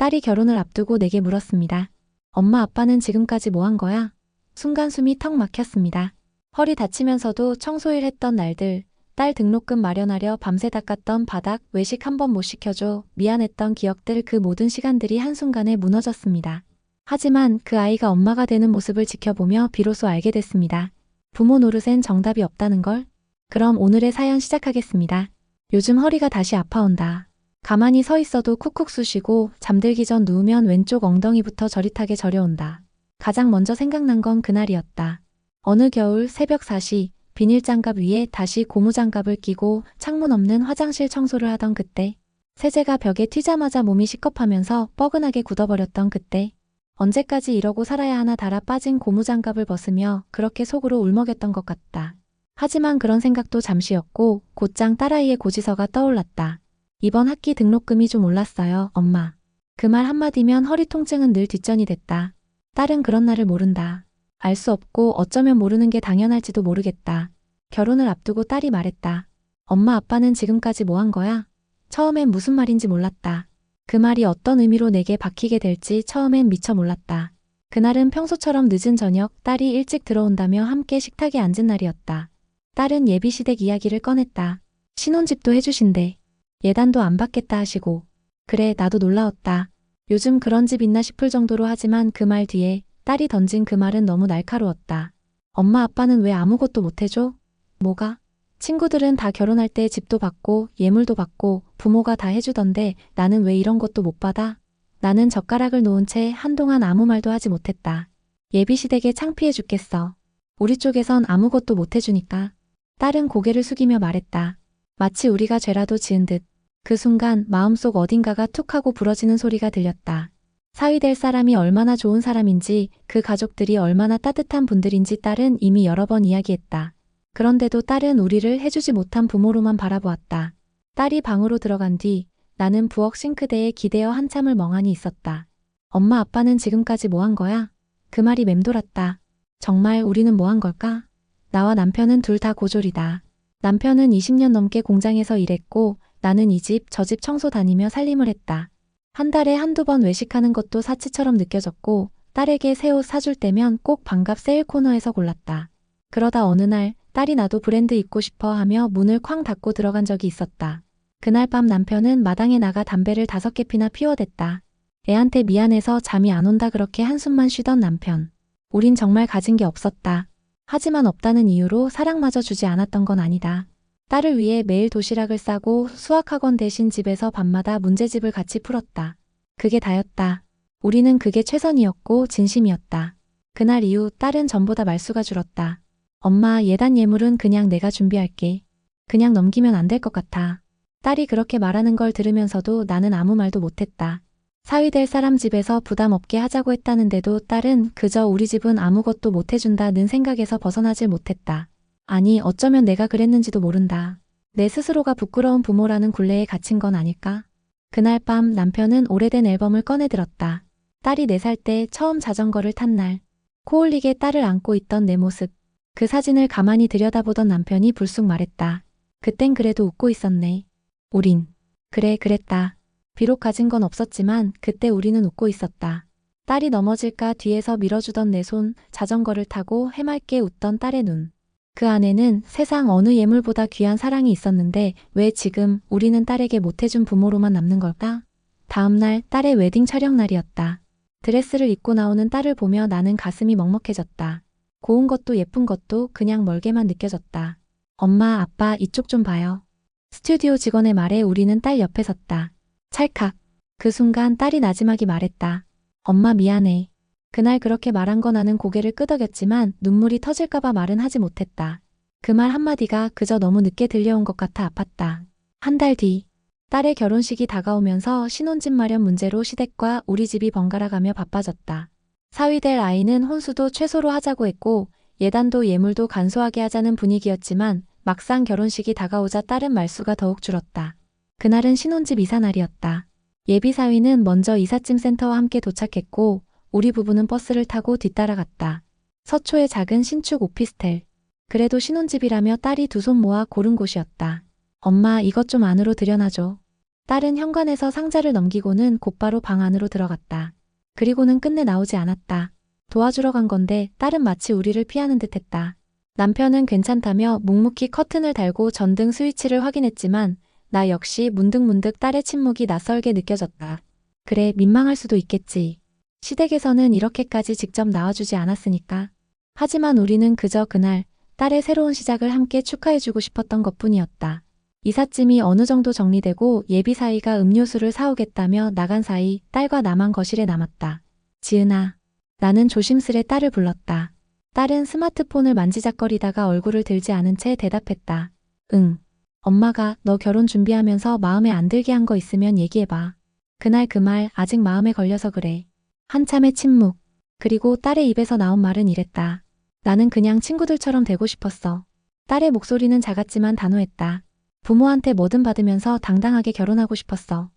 딸이 결혼을 앞두고 내게 물었습니다. 엄마 아빠는 지금까지 뭐 한 거야? 순간 숨이 턱 막혔습니다. 허리 다치면서도 청소일 했던 날들, 딸 등록금 마련하려 밤새 닦았던 바닥, 외식 한 번 못 시켜줘 미안했던 기억들, 그 모든 시간들이 한순간에 무너졌습니다. 하지만 그 아이가 엄마가 되는 모습을 지켜보며 비로소 알게 됐습니다. 부모 노릇엔 정답이 없다는 걸. 그럼 오늘의 사연 시작하겠습니다. 요즘 허리가 다시 아파온다. 가만히 서 있어도 쿡쿡 쑤시고 잠들기 전 누우면 왼쪽 엉덩이부터 저릿하게 저려온다. 가장 먼저 생각난 건 그날이었다. 어느 겨울 새벽 4시 비닐장갑 위에 다시 고무장갑을 끼고 창문 없는 화장실 청소를 하던 그때, 세제가 벽에 튀자마자 몸이 시겁하면서 뻐근하게 굳어버렸던 그때, 언제까지 이러고 살아야 하나 달아 빠진 고무장갑을 벗으며 그렇게 속으로 울먹였던 것 같다. 하지만 그런 생각도 잠시였고 곧장 딸아이의 고지서가 떠올랐다. 이번 학기 등록금이 좀 올랐어요, 엄마. 그 말 한마디면 허리 통증은 늘 뒷전이 됐다. 딸은 그런 나를 모른다. 알 수 없고 어쩌면 모르는 게 당연할지도 모르겠다. 결혼을 앞두고 딸이 말했다. 엄마 아빠는 지금까지 뭐 한 거야? 처음엔 무슨 말인지 몰랐다. 그 말이 어떤 의미로 내게 박히게 될지 처음엔 미처 몰랐다. 그날은 평소처럼 늦은 저녁 딸이 일찍 들어온다며 함께 식탁에 앉은 날이었다. 딸은 예비시댁 이야기를 꺼냈다. 신혼집도 해주신대. 예단도 안 받겠다 하시고. 그래, 나도 놀라웠다. 요즘 그런 집 있나 싶을 정도로. 하지만 그 말 뒤에 딸이 던진 그 말은 너무 날카로웠다. 엄마 아빠는 왜 아무것도 못 해줘? 뭐가? 친구들은 다 결혼할 때 집도 받고 예물도 받고 부모가 다 해주던데 나는 왜 이런 것도 못 받아? 나는 젓가락을 놓은 채 한동안 아무 말도 하지 못했다. 예비시댁에 창피해 죽겠어. 우리 쪽에선 아무것도 못 해주니까. 딸은 고개를 숙이며 말했다. 마치 우리가 죄라도 지은 듯. 그 순간 마음속 어딘가가 툭 하고 부러지는 소리가 들렸다. 사위 될 사람이 얼마나 좋은 사람인지, 그 가족들이 얼마나 따뜻한 분들인지 딸은 이미 여러 번 이야기했다. 그런데도 딸은 우리를 해주지 못한 부모로만 바라보았다. 딸이 방으로 들어간 뒤 나는 부엌 싱크대에 기대어 한참을 멍하니 있었다. 엄마 아빠는 지금까지 뭐 한 거야? 그 말이 맴돌았다. 정말 우리는 뭐 한 걸까? 나와 남편은 둘 다 고졸이다. 남편은 20년 넘게 공장에서 일했고 나는 이 집 저 집 청소 다니며 살림을 했다. 한 달에 한두 번 외식하는 것도 사치처럼 느껴졌고 딸에게 새 옷 사줄 때면 꼭 반값 세일 코너에서 골랐다. 그러다 어느 날 딸이 나도 브랜드 입고 싶어 하며 문을 쾅 닫고 들어간 적이 있었다. 그날 밤 남편은 마당에 나가 담배를 5개 피나 피워댔다. 애한테 미안해서 잠이 안 온다 그렇게 한숨만 쉬던 남편. 우린 정말 가진 게 없었다. 하지만 없다는 이유로 사랑마저 주지 않았던 건 아니다. 딸을 위해 매일 도시락을 싸고 수학학원 대신 집에서 밤마다 문제집을 같이 풀었다. 그게 다였다. 우리는 그게 최선이었고 진심이었다. 그날 이후 딸은 전보다 말수가 줄었다. 엄마, 예단 예물은 그냥 내가 준비할게. 그냥 넘기면 안 될 것 같아. 딸이 그렇게 말하는 걸 들으면서도 나는 아무 말도 못했다. 사위 될 사람 집에서 부담 없게 하자고 했다는데도 딸은 그저 우리 집은 아무것도 못 해준다는 생각에서 벗어나질 못했다. 아니, 어쩌면 내가 그랬는지도 모른다. 내 스스로가 부끄러운 부모라는 굴레에 갇힌 건 아닐까? 그날 밤 남편은 오래된 앨범을 꺼내들었다. 딸이 4살 때 처음 자전거를 탄 날. 코올리게 딸을 안고 있던 내 모습. 그 사진을 가만히 들여다보던 남편이 불쑥 말했다. 그땐 그래도 웃고 있었네. 우린. 그래, 그랬다. 비록 가진 건 없었지만 그때 우리는 웃고 있었다. 딸이 넘어질까 뒤에서 밀어주던 내 손, 자전거를 타고 해맑게 웃던 딸의 눈. 그 안에는 세상 어느 예물보다 귀한 사랑이 있었는데 왜 지금 우리는 딸에게 못해준 부모로만 남는 걸까? 다음날 딸의 웨딩 촬영 날이었다. 드레스를 입고 나오는 딸을 보며 나는 가슴이 먹먹해졌다. 고운 것도 예쁜 것도 그냥 멀게만 느껴졌다. 엄마, 아빠, 이쪽 좀 봐요. 스튜디오 직원의 말에 우리는 딸 옆에 섰다. 찰칵. 그 순간 딸이 나지막이 말했다. 엄마 미안해. 그날 그렇게 말한 거. 나는 고개를 끄덕였지만 눈물이 터질까봐 말은 하지 못했다. 그 말 한마디가 그저 너무 늦게 들려온 것 같아 아팠다. 한 달 뒤. 딸의 결혼식이 다가오면서 신혼집 마련 문제로 시댁과 우리 집이 번갈아가며 바빠졌다. 사위 될 아이는 혼수도 최소로 하자고 했고 예단도 예물도 간소하게 하자는 분위기였지만 막상 결혼식이 다가오자 딸은 말수가 더욱 줄었다. 그날은 신혼집 이사 날이었다. 예비 사위는 먼저 이삿짐 센터와 함께 도착했고 우리 부부는 버스를 타고 뒤따라갔다. 서초의 작은 신축 오피스텔. 그래도 신혼집이라며 딸이 두 손 모아 고른 곳이었다. 엄마, 이것 좀 안으로 들여놔줘. 딸은 현관에서 상자를 넘기고는 곧바로 방 안으로 들어갔다. 그리고는 끝내 나오지 않았다. 도와주러 간 건데 딸은 마치 우리를 피하는 듯했다. 남편은 괜찮다며 묵묵히 커튼을 달고 전등 스위치를 확인했지만 나 역시 문득문득 딸의 침묵이 낯설게 느껴졌다. 그래, 민망할 수도 있겠지. 시댁에서는 이렇게까지 직접 나와주지 않았으니까. 하지만 우리는 그저 그날 딸의 새로운 시작을 함께 축하해주고 싶었던 것뿐이었다. 이삿짐이 어느 정도 정리되고 예비사위가 음료수를 사오겠다며 나간 사이 딸과 나만 거실에 남았다. 지은아. 나는 조심스레 딸을 불렀다. 딸은 스마트폰을 만지작거리다가 얼굴을 들지 않은 채 대답했다. 응. 엄마가 너 결혼 준비하면서 마음에 안 들게 한 거 있으면 얘기해봐. 그날 그 말 아직 마음에 걸려서 그래. 한참의 침묵. 그리고 딸의 입에서 나온 말은 이랬다. 나는 그냥 친구들처럼 되고 싶었어. 딸의 목소리는 작았지만 단호했다. 부모한테 뭐든 받으면서 당당하게 결혼하고 싶었어.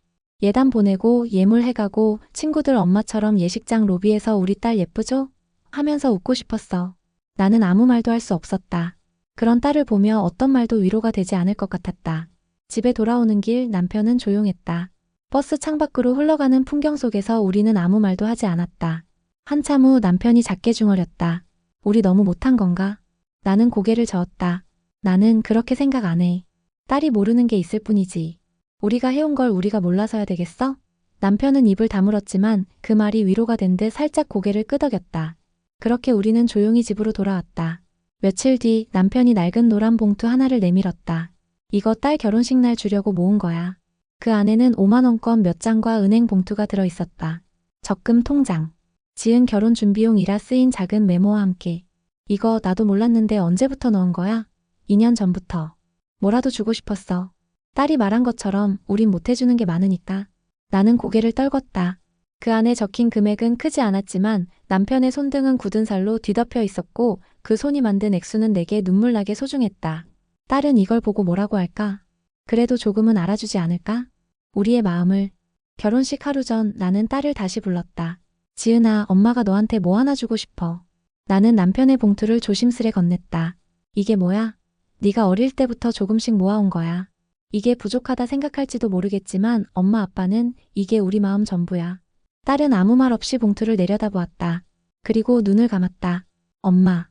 예단 보내고 예물 해가고 친구들 엄마처럼 예식장 로비에서 우리 딸 예쁘죠? 하면서 웃고 싶었어. 나는 아무 말도 할 수 없었다. 그런 딸을 보며 어떤 말도 위로가 되지 않을 것 같았다. 집에 돌아오는 길 남편은 조용했다. 버스 창밖으로 흘러가는 풍경 속에서 우리는 아무 말도 하지 않았다. 한참 후 남편이 작게 중얼였다. 우리 너무 못한 건가? 나는 고개를 저었다. 나는 그렇게 생각 안 해. 딸이 모르는 게 있을 뿐이지. 우리가 해온 걸 우리가 몰라서야 되겠어? 남편은 입을 다물었지만 그 말이 위로가 된 듯 살짝 고개를 끄덕였다. 그렇게 우리는 조용히 집으로 돌아왔다. 며칠 뒤 남편이 낡은 노란 봉투 하나를 내밀었다. 이거 딸 결혼식 날 주려고 모은 거야. 그 안에는 5만 원권 몇 장과 은행 봉투가 들어있었다. 적금 통장. 지은 결혼 준비용이라 쓰인 작은 메모와 함께. 이거 나도 몰랐는데 언제부터 넣은 거야? 2년 전부터. 뭐라도 주고 싶었어. 딸이 말한 것처럼 우린 못해주는 게 많으니까. 나는 고개를 떨궜다. 그 안에 적힌 금액은 크지 않았지만 남편의 손등은 굳은 살로 뒤덮여 있었고 그 손이 만든 액수는 내게 눈물나게 소중했다. 딸은 이걸 보고 뭐라고 할까? 그래도 조금은 알아주지 않을까? 우리의 마음을. 결혼식 하루 전 나는 딸을 다시 불렀다. 지은아, 엄마가 너한테 뭐 하나 주고 싶어. 나는 남편의 봉투를 조심스레 건넸다. 이게 뭐야? 네가 어릴 때부터 조금씩 모아온 거야. 이게 부족하다 생각할지도 모르겠지만 엄마 아빠는 이게 우리 마음 전부야. 딸은 아무 말 없이 봉투를 내려다보았다. 그리고 눈을 감았다. 엄마.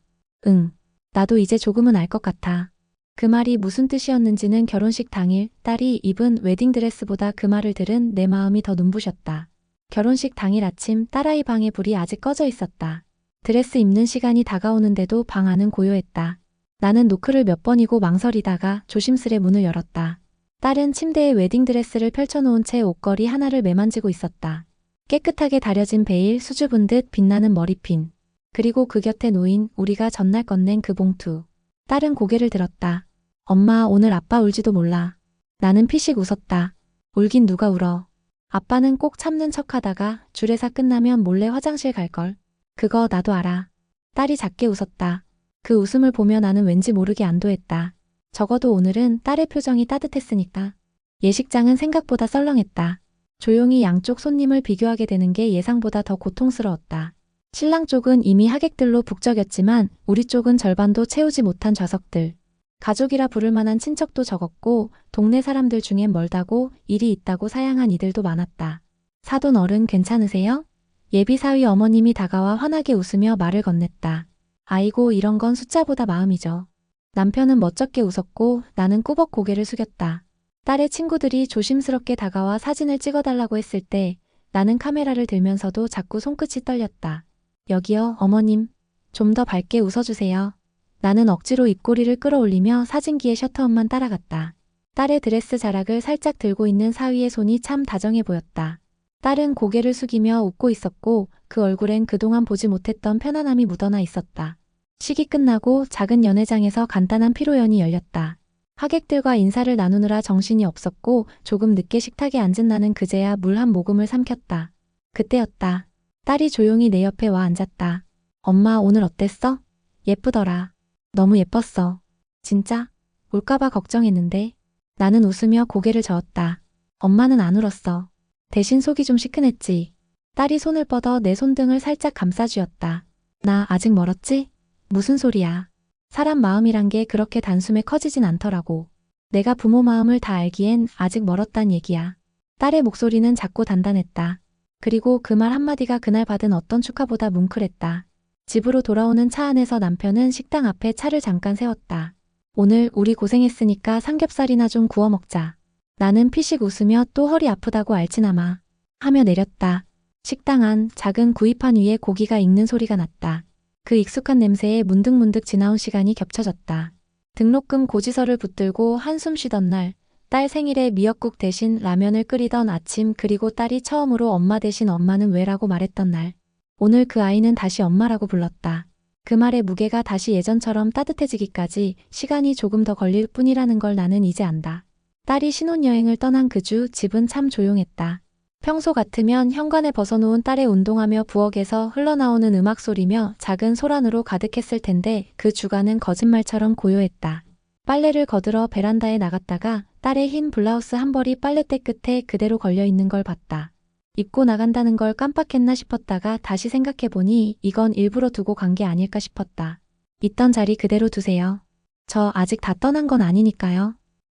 응. 나도 이제 조금은 알 것 같아. 그 말이 무슨 뜻이었는지는 결혼식 당일 딸이 입은 웨딩드레스보다 그 말을 들은 내 마음이 더 눈부셨다. 결혼식 당일 아침 딸아이 방에 불이 아직 꺼져 있었다. 드레스 입는 시간이 다가오는데도 방 안은 고요했다. 나는 노크를 몇 번이고 망설이다가 조심스레 문을 열었다. 딸은 침대에 웨딩드레스를 펼쳐놓은 채 옷걸이 하나를 매만지고 있었다. 깨끗하게 다려진 베일, 수줍은 듯 빛나는 머리핀. 그리고 그 곁에 놓인 우리가 전날 건넨 그 봉투. 딸은 고개를 들었다. 엄마, 오늘 아빠 울지도 몰라. 나는 피식 웃었다. 울긴 누가 울어. 아빠는 꼭 참는 척하다가 주례사 끝나면 몰래 화장실 갈걸. 그거 나도 알아. 딸이 작게 웃었다. 그 웃음을 보며 나는 왠지 모르게 안도했다. 적어도 오늘은 딸의 표정이 따뜻했으니까. 예식장은 생각보다 썰렁했다. 조용히 양쪽 손님을 비교하게 되는 게 예상보다 더 고통스러웠다. 신랑 쪽은 이미 하객들로 북적였지만 우리 쪽은 절반도 채우지 못한 좌석들. 가족이라 부를 만한 친척도 적었고 동네 사람들 중엔 멀다고 일이 있다고 사양한 이들도 많았다. 사돈 어른 괜찮으세요? 예비사위 어머님이 다가와 환하게 웃으며 말을 건넸다. 아이고, 이런 건 숫자보다 마음이죠. 남편은 멋쩍게 웃었고 나는 꾸벅 고개를 숙였다. 딸의 친구들이 조심스럽게 다가와 사진을 찍어달라고 했을 때 나는 카메라를 들면서도 자꾸 손끝이 떨렸다. 여기요, 어머님. 좀 더 밝게 웃어주세요. 나는 억지로 입꼬리를 끌어올리며 사진기의 셔터음만 따라갔다. 딸의 드레스 자락을 살짝 들고 있는 사위의 손이 참 다정해 보였다. 딸은 고개를 숙이며 웃고 있었고 그 얼굴엔 그동안 보지 못했던 편안함이 묻어나 있었다. 식이 끝나고 작은 연회장에서 간단한 피로연이 열렸다. 하객들과 인사를 나누느라 정신이 없었고 조금 늦게 식탁에 앉은 나는 그제야 물 한 모금을 삼켰다. 그때였다. 딸이 조용히 내 옆에 와 앉았다. 엄마, 오늘 어땠어? 예쁘더라. 너무 예뻤어. 진짜? 울까봐 걱정했는데. 나는 웃으며 고개를 저었다. 엄마는 안 울었어. 대신 속이 좀 시큰했지. 딸이 손을 뻗어 내 손등을 살짝 감싸주었다. 나 아직 멀었지? 무슨 소리야. 사람 마음이란 게 그렇게 단숨에 커지진 않더라고. 내가 부모 마음을 다 알기엔 아직 멀었단 얘기야. 딸의 목소리는 작고 단단했다. 그리고 그 말 한마디가 그날 받은 어떤 축하보다 뭉클했다. 집으로 돌아오는 차 안에서 남편은 식당 앞에 차를 잠깐 세웠다. 오늘 우리 고생했으니까 삼겹살이나 좀 구워 먹자. 나는 피식 웃으며 또 허리 아프다고 알지나마 하며 내렸다. 식당 안 작은 구이판 위에 고기가 익는 소리가 났다. 그 익숙한 냄새에 문득문득 지나온 시간이 겹쳐졌다. 등록금 고지서를 붙들고 한숨 쉬던 날, 딸 생일에 미역국 대신 라면을 끓이던 아침, 그리고 딸이 처음으로 엄마 대신 엄마는 왜라고 말했던 날. 오늘 그 아이는 다시 엄마라고 불렀다. 그 말의 무게가 다시 예전처럼 따뜻해지기까지 시간이 조금 더 걸릴 뿐이라는 걸 나는 이제 안다. 딸이 신혼여행을 떠난 그 주 집은 참 조용했다. 평소 같으면 현관에 벗어놓은 딸의 운동하며 부엌에서 흘러나오는 음악 소리며 작은 소란으로 가득했을 텐데 그 주간은 거짓말처럼 고요했다. 빨래를 거들어 베란다에 나갔다가 딸의 흰 블라우스 한 벌이 빨랫대 끝에 그대로 걸려있는 걸 봤다. 입고 나간다는 걸 깜빡했나 싶었다가 다시 생각해보니 이건 일부러 두고 간 게 아닐까 싶었다. 있던 자리 그대로 두세요. 저 아직 다 떠난 건 아니니까요.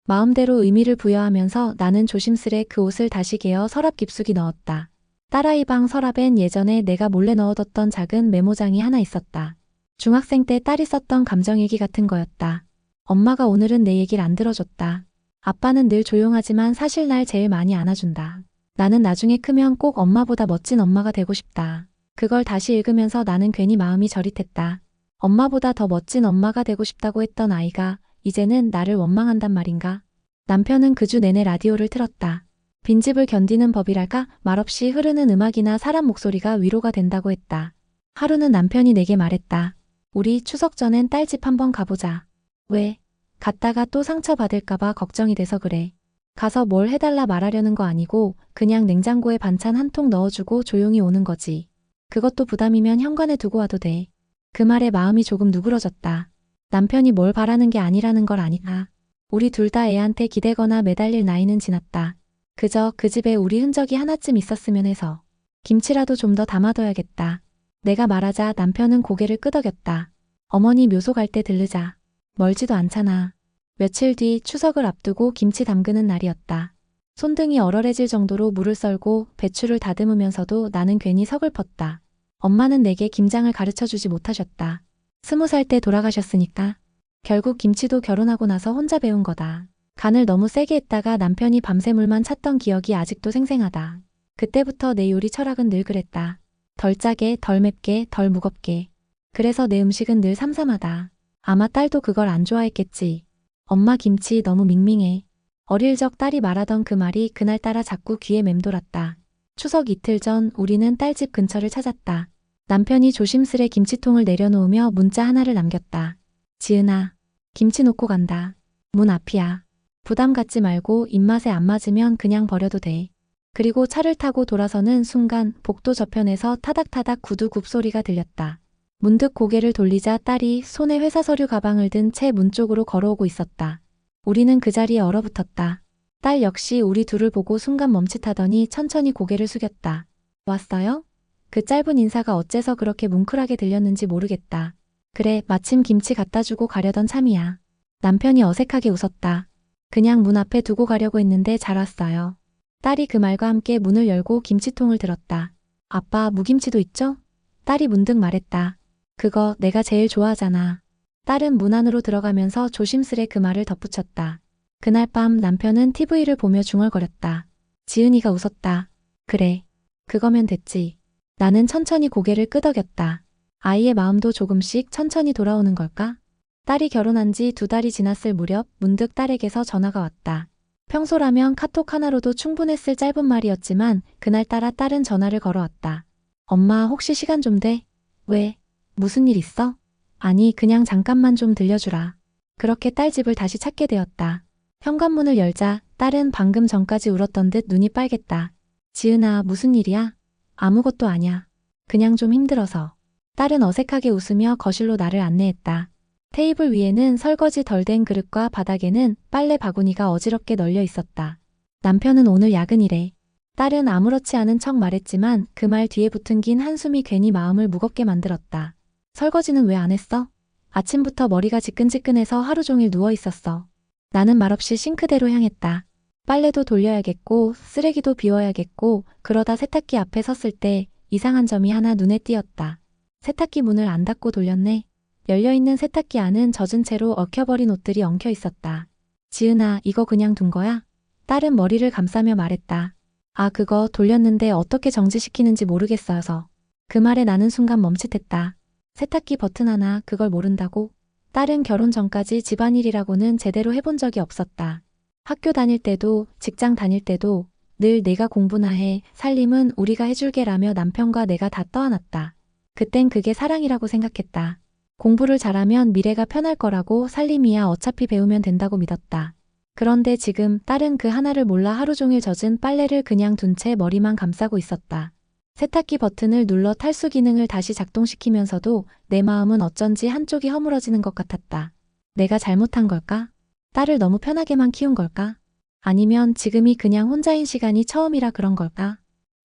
마음대로 의미를 부여하면서 나는 조심스레 그 옷을 다시 개어 서랍 깊숙이 넣었다. 딸아이 방 서랍엔 예전에 내가 몰래 넣어뒀던 작은 메모장이 하나 있었다. 중학생 때 딸이 썼던 감정일기 같은 거였다. 엄마가 오늘은 내 얘기를 안 들어줬다. 아빠는 늘 조용하지만 사실 날 제일 많이 안아준다. 나는 나중에 크면 꼭 엄마보다 멋진 엄마가 되고 싶다. 그걸 다시 읽으면서 나는 괜히 마음이 저릿했다. 엄마보다 더 멋진 엄마가 되고 싶다고 했던 아이가 이제는 나를 원망한단 말인가? 남편은 그 주 내내 라디오를 틀었다. 빈집을 견디는 법이랄까? 말없이 흐르는 음악이나 사람 목소리가 위로가 된다고 했다. 하루는 남편이 내게 말했다. 우리 추석 전엔 딸 집 한번 가보자. 왜? 갔다가 또 상처받을까봐 걱정이 돼서 그래. 가서 뭘 해달라 말하려는 거 아니고 그냥 냉장고에 반찬 한 통 넣어주고 조용히 오는 거지. 그것도 부담이면 현관에 두고 와도 돼. 그 말에 마음이 조금 누그러졌다. 남편이 뭘 바라는 게 아니라는 걸 아니까. 우리 둘 다 애한테 기대거나 매달릴 나이는 지났다. 그저 그 집에 우리 흔적이 하나쯤 있었으면 해서. 김치라도 좀 더 담아둬야겠다. 내가 말하자 남편은 고개를 끄덕였다. 어머니 묘소 갈 때 들르자. 멀지도 않잖아. 며칠 뒤 추석을 앞두고 김치 담그는 날이었다. 손등이 얼얼해질 정도로 물을 썰고 배추를 다듬으면서도 나는 괜히 서글펐다. 엄마는 내게 김장을 가르쳐주지 못하셨다. 20살 때 돌아가셨으니까. 결국 김치도 결혼하고 나서 혼자 배운 거다. 간을 너무 세게 했다가 남편이 밤새 물만 찾던 기억이 아직도 생생하다. 그때부터 내 요리 철학은 늘 그랬다. 덜 짜게, 덜 맵게, 덜 무겁게. 그래서 내 음식은 늘 삼삼하다. 아마 딸도 그걸 안 좋아했겠지. 엄마 김치 너무 밍밍해. 어릴 적 딸이 말하던 그 말이 그날따라 자꾸 귀에 맴돌았다. 추석 이틀 전 우리는 딸 집 근처를 찾았다. 남편이 조심스레 김치통을 내려놓으며 문자 하나를 남겼다. 지은아, 김치 놓고 간다. 문 앞이야. 부담 갖지 말고 입맛에 안 맞으면 그냥 버려도 돼. 그리고 차를 타고 돌아서는 순간 복도 저편에서 타닥타닥 구두 굽소리가 들렸다. 문득 고개를 돌리자 딸이 손에 회사 서류 가방을 든 채 문 쪽으로 걸어오고 있었다. 우리는 그 자리에 얼어붙었다. 딸 역시 우리 둘을 보고 순간 멈칫하더니 천천히 고개를 숙였다. 왔어요? 그 짧은 인사가 어째서 그렇게 뭉클하게 들렸는지 모르겠다. 그래, 마침 김치 갖다 주고 가려던 참이야. 남편이 어색하게 웃었다. 그냥 문 앞에 두고 가려고 했는데 잘 왔어요. 딸이 그 말과 함께 문을 열고 김치통을 들었다. 아빠, 무김치도 있죠? 딸이 문득 말했다. 그거 내가 제일 좋아하잖아. 딸은 문 안으로 들어가면서 조심스레 그 말을 덧붙였다. 그날 밤 남편은 TV를 보며 중얼거렸다. 지은이가 웃었다. 그래, 그거면 됐지. 나는 천천히 고개를 끄덕였다. 아이의 마음도 조금씩 천천히 돌아오는 걸까? 딸이 결혼한 지 2달이 지났을 무렵 문득 딸에게서 전화가 왔다. 평소라면 카톡 하나로도 충분했을 짧은 말이었지만 그날따라 딸은 전화를 걸어왔다. 엄마 혹시 시간 좀 돼? 왜? 무슨 일 있어? 아니 그냥 잠깐만 좀 들려주라. 그렇게 딸 집을 다시 찾게 되었다. 현관문을 열자 딸은 방금 전까지 울었던 듯 눈이 빨갰다. 지은아 무슨 일이야? 아무것도 아냐. 그냥 좀 힘들어서. 딸은 어색하게 웃으며 거실로 나를 안내했다. 테이블 위에는 설거지 덜 된 그릇과 바닥에는 빨래 바구니가 어지럽게 널려 있었다. 남편은 오늘 야근이래. 딸은 아무렇지 않은 척 말했지만 그 말 뒤에 붙은 긴 한숨이 괜히 마음을 무겁게 만들었다. 설거지는 왜 안 했어? 아침부터 머리가 지끈지끈해서 하루 종일 누워 있었어. 나는 말없이 싱크대로 향했다. 빨래도 돌려야겠고 쓰레기도 비워야겠고 그러다 세탁기 앞에 섰을 때 이상한 점이 하나 눈에 띄었다. 세탁기 문을 안 닫고 돌렸네. 열려있는 세탁기 안은 젖은 채로 엉켜버린 옷들이 엉켜 있었다. 지은아, 이거 그냥 둔 거야? 딸은 머리를 감싸며 말했다. 아, 그거 돌렸는데 어떻게 정지시키는지 모르겠어서. 그 말에 나는 순간 멈칫했다. 세탁기 버튼 하나 그걸 모른다고? 딸은 결혼 전까지 집안일이라고는 제대로 해본 적이 없었다. 학교 다닐 때도 직장 다닐 때도 늘 내가 공부나 해, 살림은 우리가 해줄게라며 남편과 내가 다 떠안았다. 그땐 그게 사랑이라고 생각했다. 공부를 잘하면 미래가 편할 거라고 살림이야 어차피 배우면 된다고 믿었다. 그런데 지금 딸은 그 하나를 몰라 하루 종일 젖은 빨래를 그냥 둔 채 머리만 감싸고 있었다. 세탁기 버튼을 눌러 탈수 기능을 다시 작동시키면서도 내 마음은 어쩐지 한쪽이 허물어지는 것 같았다. 내가 잘못한 걸까? 딸을 너무 편하게만 키운 걸까? 아니면 지금이 그냥 혼자인 시간이 처음이라 그런 걸까?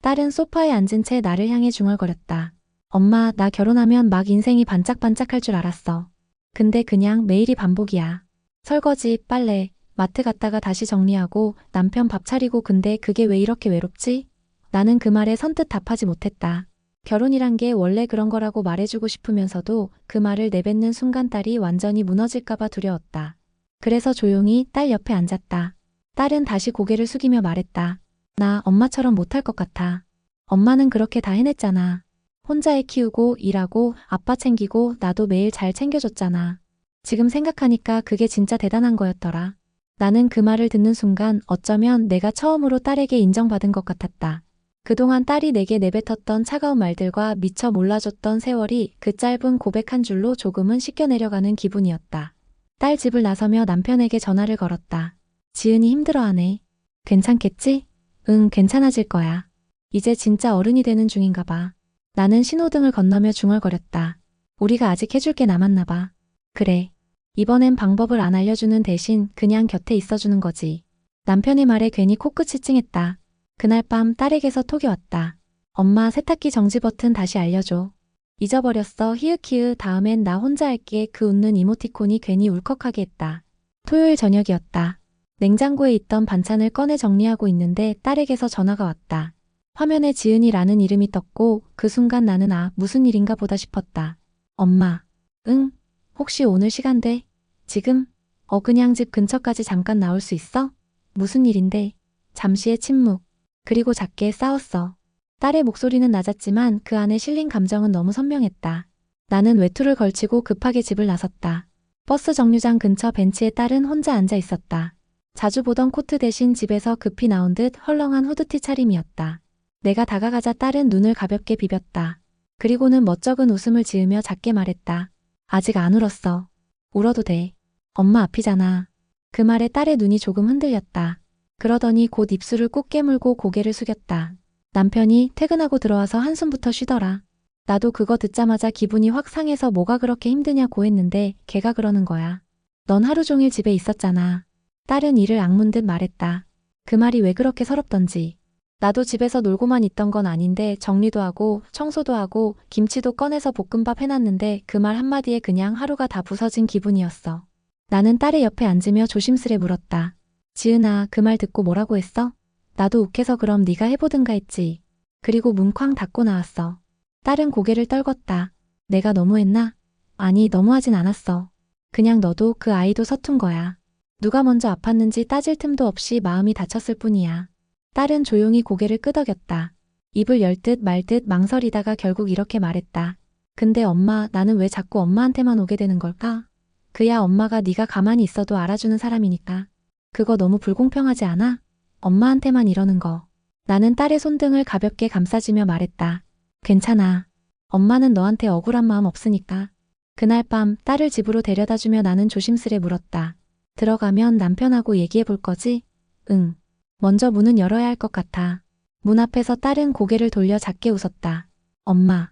딸은 소파에 앉은 채 나를 향해 중얼거렸다. 엄마, 나 결혼하면 막 인생이 반짝반짝할 줄 알았어. 근데 그냥 매일이 반복이야. 설거지, 빨래, 마트 갔다가 다시 정리하고 남편 밥 차리고 근데 그게 왜 이렇게 외롭지? 나는 그 말에 선뜻 답하지 못했다. 결혼이란 게 원래 그런 거라고 말해주고 싶으면서도 그 말을 내뱉는 순간 딸이 완전히 무너질까봐 두려웠다. 그래서 조용히 딸 옆에 앉았다. 딸은 다시 고개를 숙이며 말했다. 나 엄마처럼 못할 것 같아. 엄마는 그렇게 다 해냈잖아. 혼자 애 키우고 일하고 아빠 챙기고 나도 매일 잘 챙겨줬잖아. 지금 생각하니까 그게 진짜 대단한 거였더라. 나는 그 말을 듣는 순간 어쩌면 내가 처음으로 딸에게 인정받은 것 같았다. 그동안 딸이 내게 내뱉었던 차가운 말들과 미처 몰라줬던 세월이 그 짧은 고백 한 줄로 조금은 씻겨내려가는 기분이었다. 딸 집을 나서며 남편에게 전화를 걸었다. 지은이 힘들어하네. 괜찮겠지? 응, 괜찮아질 거야. 이제 진짜 어른이 되는 중인가 봐. 나는 신호등을 건너며 중얼거렸다. 우리가 아직 해줄 게 남았나 봐. 그래. 이번엔 방법을 안 알려주는 대신 그냥 곁에 있어주는 거지. 남편의 말에 괜히 코끝이 찡했다. 그날 밤 딸에게서 톡이 왔다. 엄마, 세탁기 정지 버튼 다시 알려줘. 잊어버렸어. 히읗히읗 다음엔 나 혼자 할게. 그 웃는 이모티콘이 괜히 울컥하게 했다. 토요일 저녁이었다. 냉장고에 있던 반찬을 꺼내 정리하고 있는데 딸에게서 전화가 왔다. 화면에 지은이라는 이름이 떴고 그 순간 나는 무슨 일인가 보다 싶었다. 엄마. 응? 혹시 오늘 시간 돼? 지금? 그냥 집 근처까지 잠깐 나올 수 있어? 무슨 일인데? 잠시의 침묵. 그리고 작게 싸웠어. 딸의 목소리는 낮았지만 그 안에 실린 감정은 너무 선명했다. 나는 외투를 걸치고 급하게 집을 나섰다. 버스 정류장 근처 벤치에 딸은 혼자 앉아 있었다. 자주 보던 코트 대신 집에서 급히 나온 듯 헐렁한 후드티 차림이었다. 내가 다가가자 딸은 눈을 가볍게 비볐다. 그리고는 멋쩍은 웃음을 지으며 작게 말했다. 아직 안 울었어. 울어도 돼. 엄마 앞이잖아. 그 말에 딸의 눈이 조금 흔들렸다. 그러더니 곧 입술을 꾹 깨물고 고개를 숙였다. 남편이 퇴근하고 들어와서 한숨부터 쉬더라. 나도 그거 듣자마자 기분이 확 상해서 뭐가 그렇게 힘드냐고 했는데 걔가 그러는 거야. 넌 하루 종일 집에 있었잖아. 딸은 이를 악문 듯 말했다. 그 말이 왜 그렇게 서럽던지. 나도 집에서 놀고만 있던 건 아닌데 정리도 하고 청소도 하고 김치도 꺼내서 볶음밥 해놨는데 그 말 한마디에 그냥 하루가 다 부서진 기분이었어. 나는 딸의 옆에 앉으며 조심스레 물었다. 지은아, 그 말 듣고 뭐라고 했어? 나도 욱해서 그럼 네가 해보든가 했지. 그리고 문 쾅 닫고 나왔어. 딸은 고개를 떨궜다. 내가 너무했나? 아니, 너무하진 않았어. 그냥 너도 그 아이도 서툰 거야. 누가 먼저 아팠는지 따질 틈도 없이 마음이 다쳤을 뿐이야. 딸은 조용히 고개를 끄덕였다. 입을 열 듯 말 듯 망설이다가 결국 이렇게 말했다. 근데 엄마, 나는 왜 자꾸 엄마한테만 오게 되는 걸까? 그야 엄마가 네가 가만히 있어도 알아주는 사람이니까. 그거 너무 불공평하지 않아? 엄마한테만 이러는 거. 나는 딸의 손등을 가볍게 감싸주며 말했다. 괜찮아. 엄마는 너한테 억울한 마음 없으니까. 그날 밤 딸을 집으로 데려다주며 나는 조심스레 물었다. 들어가면 남편하고 얘기해 볼 거지? 응. 먼저 문은 열어야 할 것 같아. 문 앞에서 딸은 고개를 돌려 작게 웃었다. 엄마.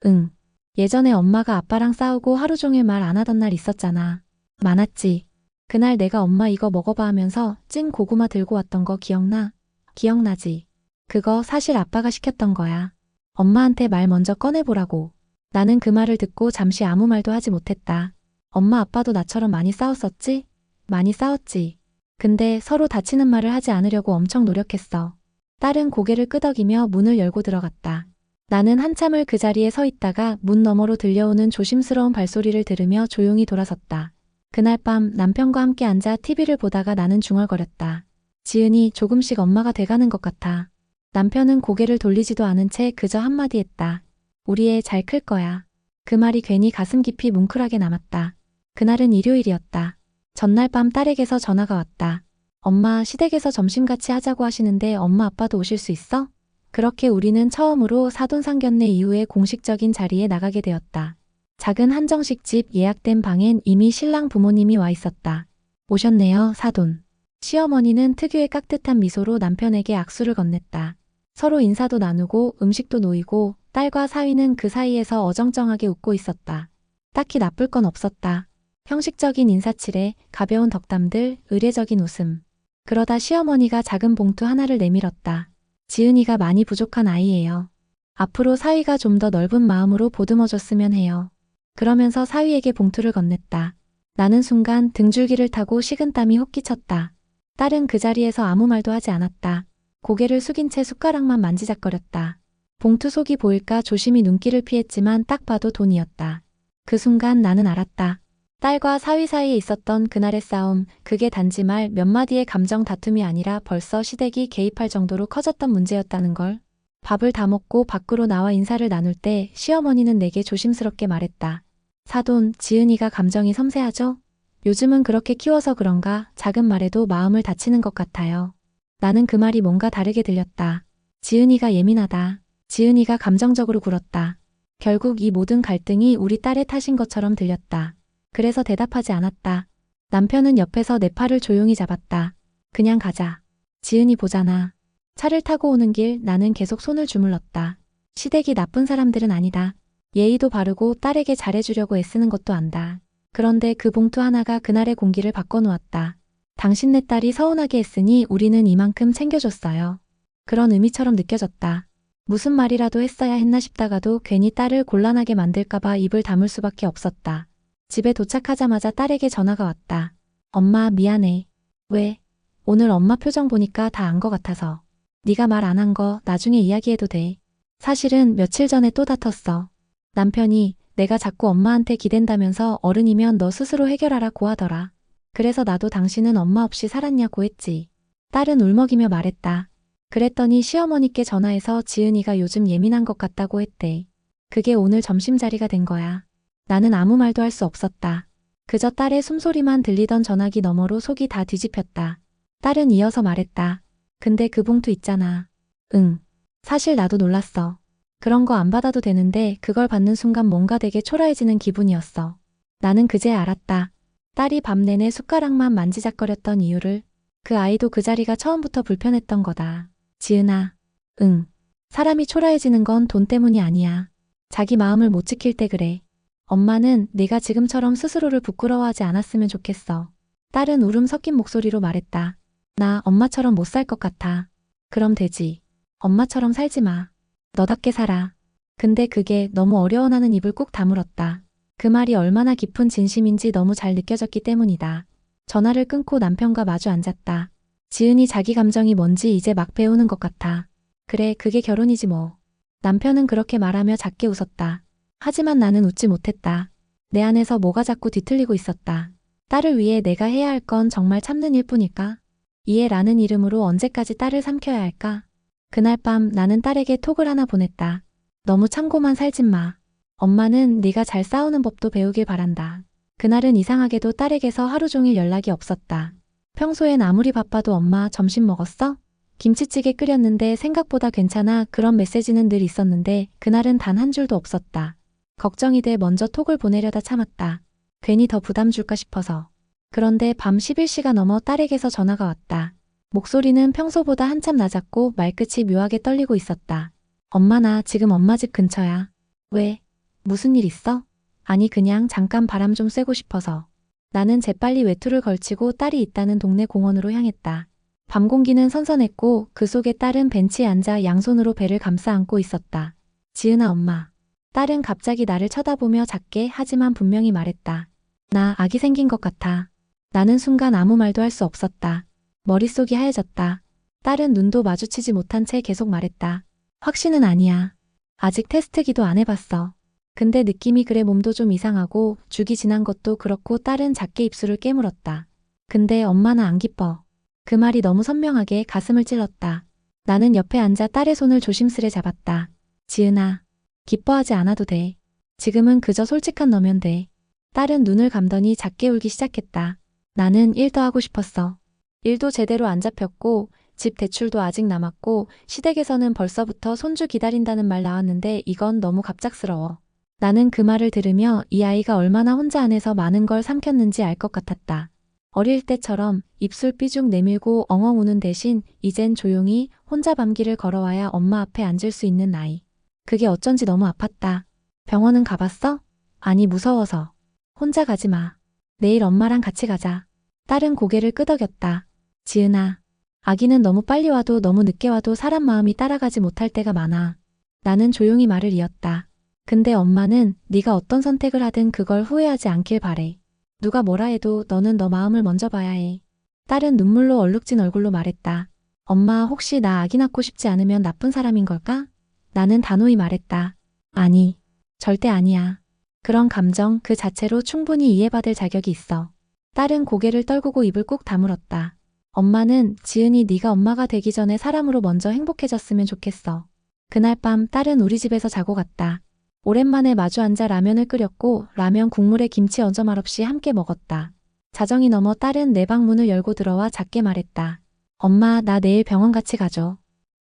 응. 예전에 엄마가 아빠랑 싸우고 하루 종일 말 안 하던 날 있었잖아. 많았지. 그날 내가 엄마 이거 먹어봐 하면서 찐 고구마 들고 왔던 거 기억나? 기억나지? 그거 사실 아빠가 시켰던 거야. 엄마한테 말 먼저 꺼내보라고. 나는 그 말을 듣고 잠시 아무 말도 하지 못했다. 엄마 아빠도 나처럼 많이 싸웠었지? 많이 싸웠지. 근데 서로 다치는 말을 하지 않으려고 엄청 노력했어. 딸은 고개를 끄덕이며 문을 열고 들어갔다. 나는 한참을 그 자리에 서 있다가 문 너머로 들려오는 조심스러운 발소리를 들으며 조용히 돌아섰다. 그날 밤 남편과 함께 앉아 TV를 보다가 나는 중얼거렸다. 지은이 조금씩 엄마가 돼가는 것 같아. 남편은 고개를 돌리지도 않은 채 그저 한마디 했다. 우리 애 잘 클 거야. 그 말이 괜히 가슴 깊이 뭉클하게 남았다. 그날은 일요일이었다. 전날 밤 딸에게서 전화가 왔다. 엄마 시댁에서 점심 같이 하자고 하시는데 엄마 아빠도 오실 수 있어? 그렇게 우리는 처음으로 사돈 상견례 이후에 공식적인 자리에 나가게 되었다. 작은 한정식집 예약된 방엔 이미 신랑 부모님이 와 있었다. 오셨네요, 사돈. 시어머니는 특유의 깍듯한 미소로 남편에게 악수를 건넸다. 서로 인사도 나누고 음식도 놓이고 딸과 사위는 그 사이에서 어정쩡하게 웃고 있었다. 딱히 나쁠 건 없었다. 형식적인 인사치레, 가벼운 덕담들, 의례적인 웃음. 그러다 시어머니가 작은 봉투 하나를 내밀었다. 지은이가 많이 부족한 아이예요. 앞으로 사위가 좀 더 넓은 마음으로 보듬어줬으면 해요. 그러면서 사위에게 봉투를 건넸다. 나는 순간 등줄기를 타고 식은땀이 훅 끼쳤다. 딸은 그 자리에서 아무 말도 하지 않았다. 고개를 숙인 채 숟가락만 만지작거렸다. 봉투 속이 보일까 조심히 눈길을 피했지만 딱 봐도 돈이었다. 그 순간 나는 알았다. 딸과 사위 사이에 있었던 그날의 싸움, 그게 단지 말 몇 마디의 감정 다툼이 아니라 벌써 시댁이 개입할 정도로 커졌던 문제였다는 걸. 밥을 다 먹고 밖으로 나와 인사를 나눌 때 시어머니는 내게 조심스럽게 말했다. 사돈, 지은이가 감정이 섬세하죠? 요즘은 그렇게 키워서 그런가 작은 말에도 마음을 다치는 것 같아요. 나는 그 말이 뭔가 다르게 들렸다. 지은이가 예민하다. 지은이가 감정적으로 굴었다. 결국 이 모든 갈등이 우리 딸의 탓인 것처럼 들렸다. 그래서 대답하지 않았다. 남편은 옆에서 내 팔을 조용히 잡았다. 그냥 가자. 지은이 보잖아. 차를 타고 오는 길 나는 계속 손을 주물렀다. 시댁이 나쁜 사람들은 아니다. 예의도 바르고 딸에게 잘해주려고 애쓰는 것도 안다. 그런데 그 봉투 하나가 그날의 공기를 바꿔놓았다. 당신네 딸이 서운하게 했으니 우리는 이만큼 챙겨줬어요. 그런 의미처럼 느껴졌다. 무슨 말이라도 했어야 했나 싶다가도 괜히 딸을 곤란하게 만들까봐 입을 다물 수밖에 없었다. 집에 도착하자마자 딸에게 전화가 왔다. 엄마 미안해. 왜? 오늘 엄마 표정 보니까 다 안 것 같아서. 네가 말 안 한 거 나중에 이야기해도 돼. 사실은 며칠 전에 또 다퉜어. 남편이 내가 자꾸 엄마한테 기댄다면서 어른이면 너 스스로 해결하라고 하더라. 그래서 나도 당신은 엄마 없이 살았냐고 했지. 딸은 울먹이며 말했다. 그랬더니 시어머니께 전화해서 지은이가 요즘 예민한 것 같다고 했대. 그게 오늘 점심자리가 된 거야. 나는 아무 말도 할 수 없었다. 그저 딸의 숨소리만 들리던 전화기 너머로 속이 다 뒤집혔다. 딸은 이어서 말했다. 근데 그 봉투 있잖아. 응. 사실 나도 놀랐어. 그런 거 안 받아도 되는데 그걸 받는 순간 뭔가 되게 초라해지는 기분이었어. 나는 그제야 알았다. 딸이 밤 내내 숟가락만 만지작거렸던 이유를. 그 아이도 그 자리가 처음부터 불편했던 거다. 지은아. 응. 사람이 초라해지는 건 돈 때문이 아니야. 자기 마음을 못 지킬 때 그래. 엄마는 네가 지금처럼 스스로를 부끄러워하지 않았으면 좋겠어. 딸은 울음 섞인 목소리로 말했다. 나 엄마처럼 못 살 것 같아. 그럼 되지. 엄마처럼 살지 마. 너답게 살아. 근데 그게 너무 어려워. 나는 입을 꾹 다물었다. 그 말이 얼마나 깊은 진심인지 너무 잘 느껴졌기 때문이다. 전화를 끊고 남편과 마주 앉았다. 지은이 자기 감정이 뭔지 이제 막 배우는 것 같아. 그래, 그게 결혼이지 뭐. 남편은 그렇게 말하며 작게 웃었다. 하지만 나는 웃지 못했다. 내 안에서 뭐가 자꾸 뒤틀리고 있었다. 딸을 위해 내가 해야 할 건 정말 참는 일뿐일까? 이해라는 이름으로 언제까지 딸을 삼켜야 할까? 그날 밤 나는 딸에게 톡을 하나 보냈다. 너무 참고만 살진 마. 엄마는 네가 잘 싸우는 법도 배우길 바란다. 그날은 이상하게도 딸에게서 하루 종일 연락이 없었다. 평소엔 아무리 바빠도 엄마 점심 먹었어? 김치찌개 끓였는데 생각보다 괜찮아. 그런 메시지는 늘 있었는데 그날은 단 한 줄도 없었다. 걱정이 돼 먼저 톡을 보내려다 참았다. 괜히 더 부담 줄까 싶어서. 그런데 밤 11시가 넘어 딸에게서 전화가 왔다. 목소리는 평소보다 한참 낮았고 말끝이 묘하게 떨리고 있었다. 엄마 나 지금 엄마 집 근처야. 왜? 무슨 일 있어? 아니 그냥 잠깐 바람 좀 쐬고 싶어서. 나는 재빨리 외투를 걸치고 딸이 있다는 동네 공원으로 향했다. 밤 공기는 선선했고 그 속에 딸은 벤치에 앉아 양손으로 배를 감싸 안고 있었다. 지은아 엄마. 딸은 갑자기 나를 쳐다보며 작게 하지만 분명히 말했다. 나 아기 생긴 것 같아. 나는 순간 아무 말도 할 수 없었다. 머릿속이 하얘졌다. 딸은 눈도 마주치지 못한 채 계속 말했다. 확신은 아니야. 아직 테스트기도 안 해봤어. 근데 느낌이 그래. 몸도 좀 이상하고 죽이 지난 것도 그렇고. 딸은 작게 입술을 깨물었다. 근데 엄마는 안 기뻐. 그 말이 너무 선명하게 가슴을 찔렀다. 나는 옆에 앉아 딸의 손을 조심스레 잡았다. 지은아, 기뻐하지 않아도 돼. 지금은 그저 솔직한 너면 돼. 딸은 눈을 감더니 작게 울기 시작했다. 나는 일 더 하고 싶었어. 일도 제대로 안 잡혔고 집 대출도 아직 남았고 시댁에서는 벌써부터 손주 기다린다는 말 나왔는데 이건 너무 갑작스러워. 나는 그 말을 들으며 이 아이가 얼마나 혼자 안에서 많은 걸 삼켰는지 알 것 같았다. 어릴 때처럼 입술 삐죽 내밀고 엉엉 우는 대신 이젠 조용히 혼자 밤길을 걸어와야 엄마 앞에 앉을 수 있는 아이. 그게 어쩐지 너무 아팠다. 병원은 가봤어? 아니, 무서워서. 혼자 가지 마. 내일 엄마랑 같이 가자. 딸은 고개를 끄덕였다. 지은아, 아기는 너무 빨리 와도 너무 늦게 와도 사람 마음이 따라가지 못할 때가 많아. 나는 조용히 말을 이었다. 근데 엄마는 네가 어떤 선택을 하든 그걸 후회하지 않길 바래. 누가 뭐라 해도 너는 너 마음을 먼저 봐야 해. 딸은 눈물로 얼룩진 얼굴로 말했다. 엄마, 혹시 나 아기 낳고 싶지 않으면 나쁜 사람인 걸까? 나는 단호히 말했다. 아니, 절대 아니야. 그런 감정 그 자체로 충분히 이해받을 자격이 있어. 딸은 고개를 떨구고 입을 꾹 다물었다. 엄마는 지은이 네가 엄마가 되기 전에 사람으로 먼저 행복해졌으면 좋겠어. 그날 밤 딸은 우리 집에서 자고 갔다. 오랜만에 마주 앉아 라면을 끓였고 라면 국물에 김치 얹어 말없이 함께 먹었다. 자정이 넘어 딸은 내 방 문을 열고 들어와 작게 말했다. 엄마, 나 내일 병원 같이 가줘.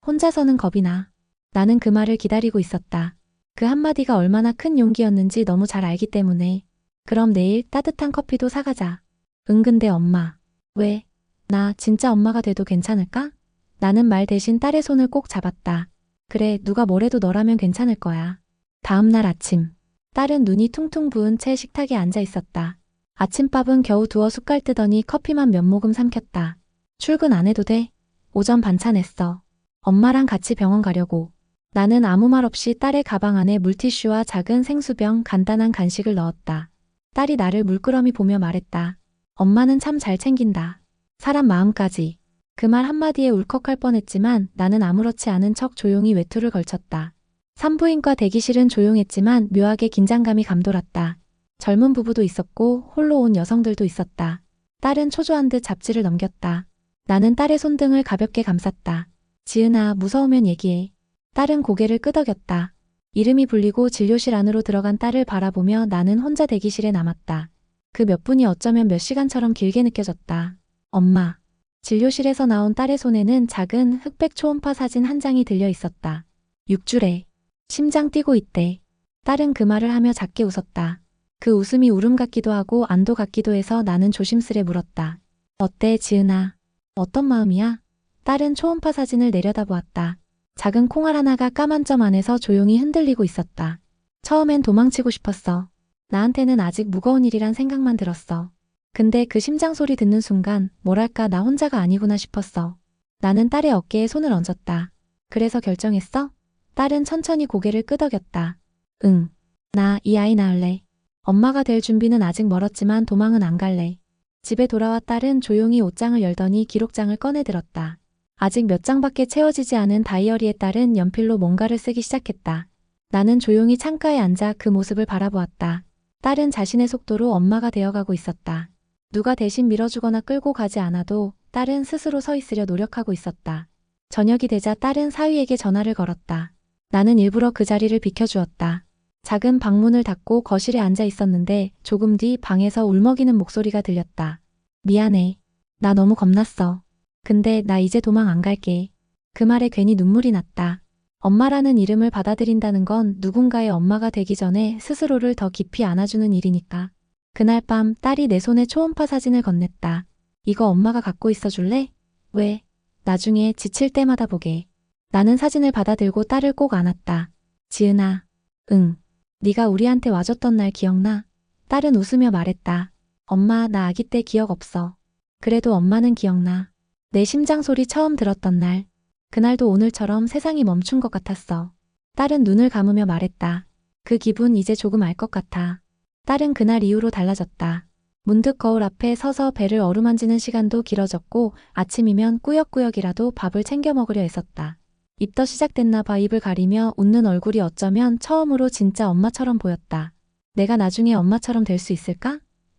혼자서는 겁이 나. 나는 그 말을 기다리고 있었다. 그 한마디가 얼마나 큰 용기였는지 너무 잘 알기 때문에. 그럼 내일 따뜻한 커피도 사가자. 응, 근데 엄마. 왜? 나 진짜 엄마가 돼도 괜찮을까? 나는 말 대신 딸의 손을 꼭 잡았다. 그래, 누가 뭐래도 너라면 괜찮을 거야. 다음 날 아침. 딸은 눈이 퉁퉁 부은 채 식탁에 앉아 있었다. 아침밥은 겨우 두어 숟갈 뜨더니 커피만 몇 모금 삼켰다. 출근 안 해도 돼? 오전 반찬 했어. 엄마랑 같이 병원 가려고. 나는 아무 말 없이 딸의 가방 안에 물티슈와 작은 생수병, 간단한 간식을 넣었다. 딸이 나를 물끄러미 보며 말했다. 엄마는 참 잘 챙긴다. 사람 마음까지. 그 말 한마디에 울컥할 뻔했지만 나는 아무렇지 않은 척 조용히 외투를 걸쳤다. 산부인과 대기실은 조용했지만 묘하게 긴장감이 감돌았다. 젊은 부부도 있었고 홀로 온 여성들도 있었다. 딸은 초조한 듯 잡지를 넘겼다. 나는 딸의 손등을 가볍게 감쌌다. 지은아, 무서우면 얘기해. 딸은 고개를 끄덕였다. 이름이 불리고 진료실 안으로 들어간 딸을 바라보며 나는 혼자 대기실에 남았다. 그 몇 분이 어쩌면 몇 시간처럼 길게 느껴졌다. 엄마. 진료실에서 나온 딸의 손에는 작은 흑백 초음파 사진 한 장이 들려 있었다. 6주래. 심장 뛰고 있대. 딸은 그 말을 하며 작게 웃었다. 그 웃음이 울음 같기도 하고 안도 같기도 해서 나는 조심스레 물었다. 어때, 지은아? 어떤 마음이야? 딸은 초음파 사진을 내려다보았다. 작은 콩알 하나가 까만 점 안에서 조용히 흔들리고 있었다. 처음엔 도망치고 싶었어. 나한테는 아직 무거운 일이란 생각만 들었어. 근데 그 심장 소리 듣는 순간 뭐랄까 나 혼자가 아니구나 싶었어. 나는 딸의 어깨에 손을 얹었다. 그래서 결정했어? 딸은 천천히 고개를 끄덕였다. 응. 나 이 아이 낳을래. 엄마가 될 준비는 아직 멀었지만 도망은 안 갈래. 집에 돌아와 딸은 조용히 옷장을 열더니 기록장을 꺼내 들었다. 아직 몇 장밖에 채워지지 않은 다이어리에 딸은 연필로 뭔가를 쓰기 시작했다. 나는 조용히 창가에 앉아 그 모습을 바라보았다. 딸은 자신의 속도로 엄마가 되어가고 있었다. 누가 대신 밀어주거나 끌고 가지 않아도 딸은 스스로 서 있으려 노력하고 있었다. 저녁이 되자 딸은 사위에게 전화를 걸었다. 나는 일부러 그 자리를 비켜주었다. 작은 방문을 닫고 거실에 앉아 있었는데 조금 뒤 방에서 울먹이는 목소리가 들렸다. 미안해. 나 너무 겁났어. 근데 나 이제 도망 안 갈게. 그 말에 괜히 눈물이 났다. 엄마라는 이름을 받아들인다는 건 누군가의 엄마가 되기 전에 스스로를 더 깊이 안아주는 일이니까. 그날 밤 딸이 내 손에 초음파 사진을 건넸다. 이거 엄마가 갖고 있어 줄래? 왜? 나중에 지칠 때마다 보게. 나는 사진을 받아들고 딸을 꼭 안았다. 지은아. 응. 네가 우리한테 와줬던 날 기억나? 딸은 웃으며 말했다. 엄마, 나 아기 때 기억 없어. 그래도 엄마는 기억나. 내 심장 소리 처음 들었던 날. 그날도 오늘처럼 세상이 멈춘 것 같았어. 딸은 눈을 감으며 말했다. 그 기분 이제 조금 알 것 같아. 딸은 그날 이후로 달라졌다. 문득 거울 앞에 서서 배를 어루만지는 시간도 길어졌고 아침이면 꾸역꾸역이라도 밥을 챙겨 먹으려 애썼다. 입덧 시작됐나 봐. 입을 가리며 웃는 얼굴이 어쩌면 처음으로 진짜 엄마처럼 보였다. 내가 나중에 엄마처럼 될 수 있을까?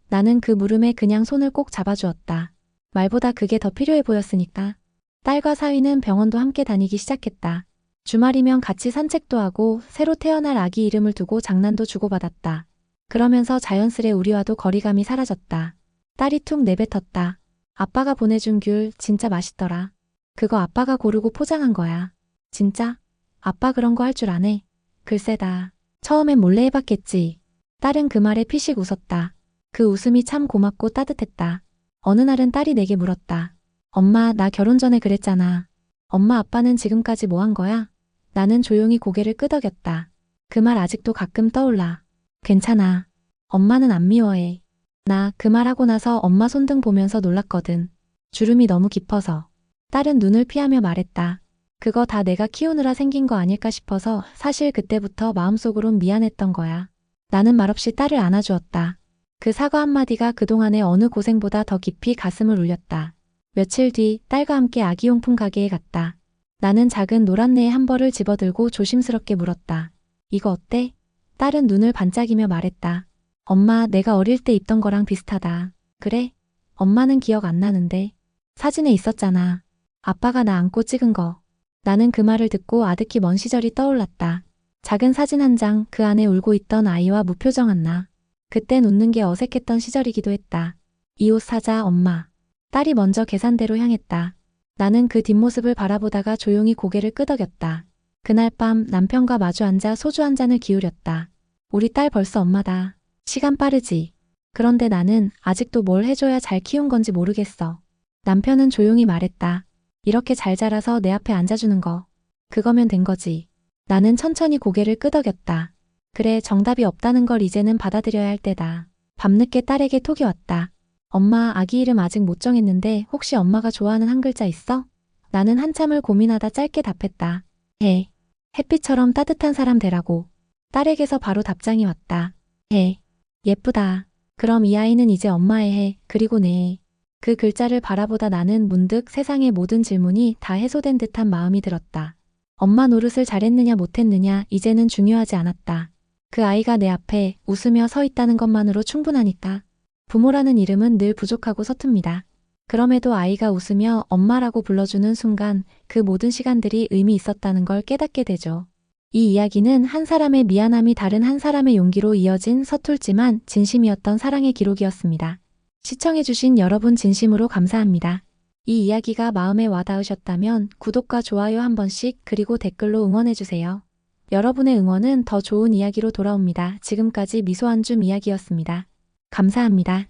나는 그 물음에 그냥 손을 꼭 잡아주었다. 말보다 그게 더 필요해 보였으니까. 딸과 사위는 병원도 함께 다니기 시작했다. 주말이면 같이 산책도 하고 새로 태어날 아기 이름을 두고 장난도 주고받았다. 그러면서 자연스레 우리와도 거리감이 사라졌다. 딸이 툭 내뱉었다. 아빠가 보내준 귤 진짜 맛있더라. 그거 아빠가 고르고 포장한 거야. 진짜? 아빠 그런 거 할 줄 아네. 글쎄다. 처음엔 몰래 해봤겠지. 딸은 그 말에 피식 웃었다. 그 웃음이 참 고맙고 따뜻했다. 어느 날은 딸이 내게 물었다. 엄마, 나 결혼 전에 그랬잖아. 엄마 아빠는 지금까지 뭐 한 거야? 나는 조용히 고개를 끄덕였다. 그 말 아직도 가끔 떠올라. 괜찮아. 엄마는 안 미워해. 나 그 말하고 나서 엄마 손등 보면서 놀랐거든. 주름이 너무 깊어서. 딸은 눈을 피하며 말했다. 그거 다 내가 키우느라 생긴 거 아닐까 싶어서 사실 그때부터 마음속으론 미안했던 거야. 나는 말없이 딸을 안아주었다. 그 사과 한마디가 그동안의 어느 고생보다 더 깊이 가슴을 울렸다. 며칠 뒤 딸과 함께 아기용품 가게에 갔다. 나는 작은 노란 뇌의 한 벌을 집어들고 조심스럽게 물었다. 이거 어때? 딸은 눈을 반짝이며 말했다. 엄마, 내가 어릴 때 입던 거랑 비슷하다. 그래? 엄마는 기억 안 나는데. 사진에 있었잖아. 아빠가 나 안고 찍은 거. 나는 그 말을 듣고 아득히 먼 시절이 떠올랐다. 작은 사진 한 장, 그 안에 울고 있던 아이와 무표정한 나. 그땐 웃는 게 어색했던 시절이기도 했다. 이 옷 사자, 엄마. 딸이 먼저 계산대로 향했다. 나는 그 뒷모습을 바라보다가 조용히 고개를 끄덕였다. 그날 밤 남편과 마주 앉아 소주 한 잔을 기울였다. 우리 딸 벌써 엄마다. 시간 빠르지. 그런데 나는 아직도 뭘 해줘야 잘 키운 건지 모르겠어. 남편은 조용히 말했다. 이렇게 잘 자라서 내 앞에 앉아주는 거. 그거면 된 거지. 나는 천천히 고개를 끄덕였다. 그래, 정답이 없다는 걸 이제는 받아들여야 할 때다. 밤늦게 딸에게 톡이 왔다. 엄마, 아기 이름 아직 못 정했는데 혹시 엄마가 좋아하는 한 글자 있어? 나는 한참을 고민하다 짧게 답했다. 해. 햇빛처럼 따뜻한 사람 되라고. 딸에게서 바로 답장이 왔다. 해. 예쁘다. 그럼 이 아이는 이제 엄마의 해, 그리고 내 해. 그 글자를 바라보다 나는 문득 세상의 모든 질문이 다 해소된 듯한 마음이 들었다. 엄마 노릇을 잘했느냐 못했느냐 이제는 중요하지 않았다. 그 아이가 내 앞에 웃으며 서 있다는 것만으로 충분하니까. 부모라는 이름은 늘 부족하고 서툽니다. 그럼에도 아이가 웃으며 엄마라고 불러주는 순간 그 모든 시간들이 의미 있었다는 걸 깨닫게 되죠. 이 이야기는 한 사람의 미안함이 다른 한 사람의 용기로 이어진 서툴지만 진심이었던 사랑의 기록이었습니다. 시청해주신 여러분 진심으로 감사합니다. 이 이야기가 마음에 와닿으셨다면 구독과 좋아요 한 번씩 그리고 댓글로 응원해주세요. 여러분의 응원은 더 좋은 이야기로 돌아옵니다. 지금까지 미소한줌 이야기였습니다. 감사합니다.